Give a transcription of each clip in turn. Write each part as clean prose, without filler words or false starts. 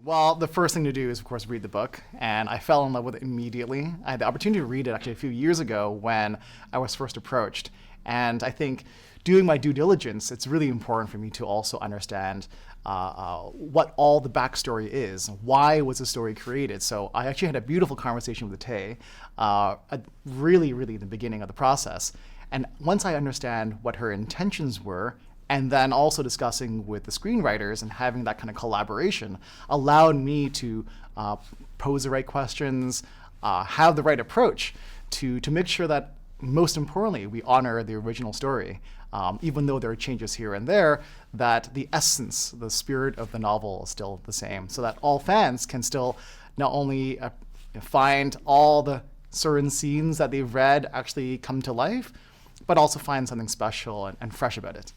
Well, the first thing to do is, of course, read the book, and I fell in love with it immediately. I had the opportunity to read it actually a few years ago when I was first approached, and I think doing my due diligence, it's really important for me to also understand what all the backstory is. Why was the story created? So I actually had a beautiful conversation with Tay, really in the beginning of the process. And once I understand what her intentions were, and then also discussing with the screenwriters and having that kind of collaboration allowed me to pose the right questions, have the right approach to make sure that, most importantly, we honor the original story. Even though there are changes here and there, that the essence, the spirit of the novel is still the same, so that all fans can still not only find all the certain scenes that they've read actually come to life, but also find something special and fresh about it.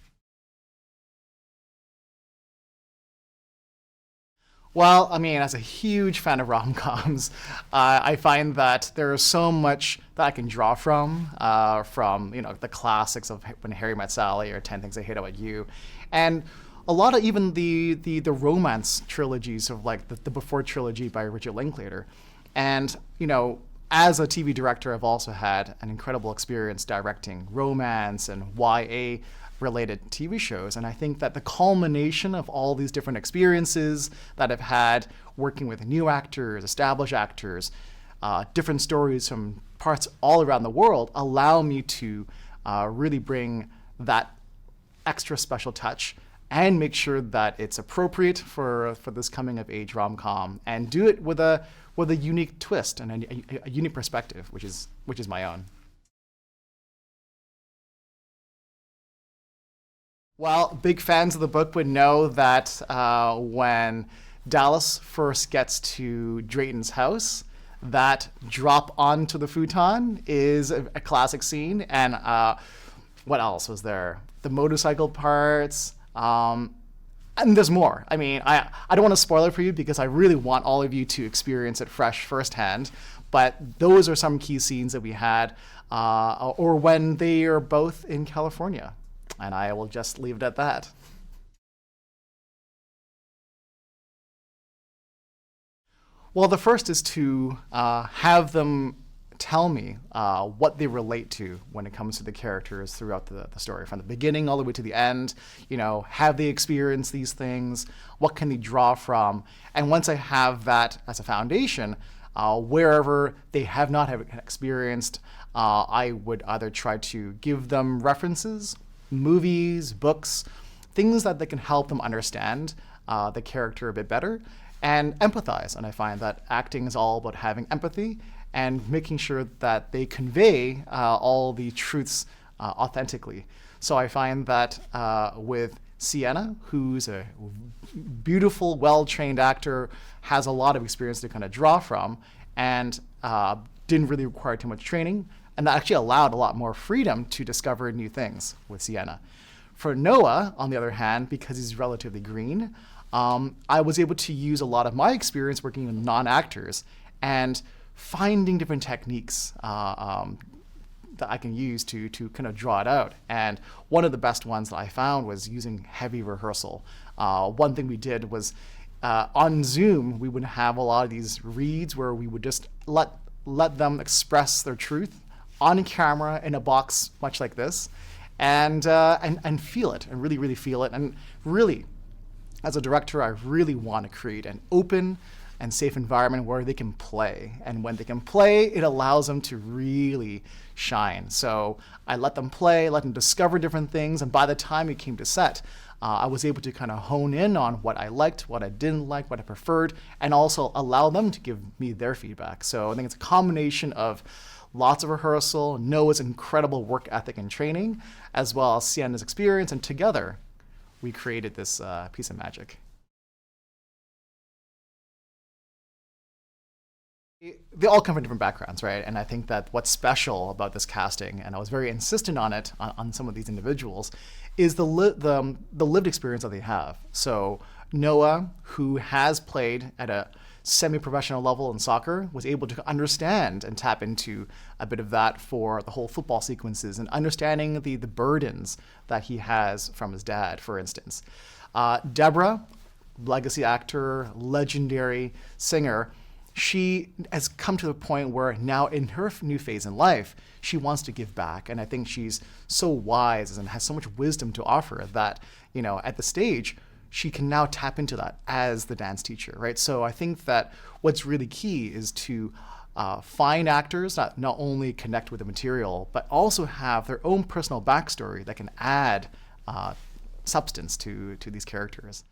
Well, I mean, as a huge fan of rom-coms, I find that there is so much that I can draw from the classics of When Harry Met Sally or 10 Things I Hate About You, and a lot of even the romance trilogies of like the Before trilogy by Richard Linklater. And as a TV director, I've also had an incredible experience directing romance and YA related TV shows. And I think that the culmination of all these different experiences that I've had working with new actors, established actors, different stories from parts all around the world allow me to really bring that extra special touch and make sure that it's appropriate for this coming of age rom-com, and do it with a unique twist and a unique perspective, which is my own. Well, big fans of the book would know that when Dallas first gets to Drayton's house, that drop onto the futon is a classic scene. And what else was there? The motorcycle parts. And there's more. I mean, I don't want to spoil it for you because I really want all of you to experience it fresh firsthand. But those are some key scenes that we had, or when they are both in California. And I will just leave it at that. Well, the first is to have them tell me what they relate to when it comes to the characters throughout the story, from the beginning all the way to the end. Have they experienced these things? What can they draw from? And once I have that as a foundation, wherever they have not have experienced, I would either try to give them references, movies, books, things that they can help them understand the character a bit better and empathize. And I find that acting is all about having empathy and making sure that they convey all the truths authentically. So I find that with Siena, who's a beautiful, well-trained actor, has a lot of experience to kind of draw from, and didn't really require too much training, and that actually allowed a lot more freedom to discover new things with Siena. For Noah, on the other hand, because he's relatively green, I was able to use a lot of my experience working with non-actors and finding different techniques that I can use to kind of draw it out. And one of the best ones that I found was using heavy rehearsal. One thing we did was on Zoom, we would have a lot of these reads where we would just let them express their truth on camera in a box much like this, and feel it, and really feel it. And really, as a director, I really want to create an open and safe environment where they can play. And when they can play, it allows them to really shine. So I let them play, let them discover different things, and by the time it came to set, I was able to kind of hone in on what I liked, what I didn't like, what I preferred, and also allow them to give me their feedback. So I think it's a combination of lots of rehearsal, Noah's incredible work ethic and training, as well as Siena's experience, and together we created this piece of magic. They all come from different backgrounds, right? And I think that what's special about this casting, and I was very insistent on it on some of these individuals, is the lived experience that they have. So Noah, who has played at a semi-professional level in soccer, was able to understand and tap into a bit of that for the whole football sequences and understanding the burdens that he has from his dad, for instance. Deborah, legacy actor, legendary singer, she has come to the point where now in her new phase in life, she wants to give back. And I think she's so wise and has so much wisdom to offer that, at the stage, she can now tap into that as the dance teacher, right? So I think that what's really key is to find actors that not only connect with the material, but also have their own personal backstory that can add substance to these characters.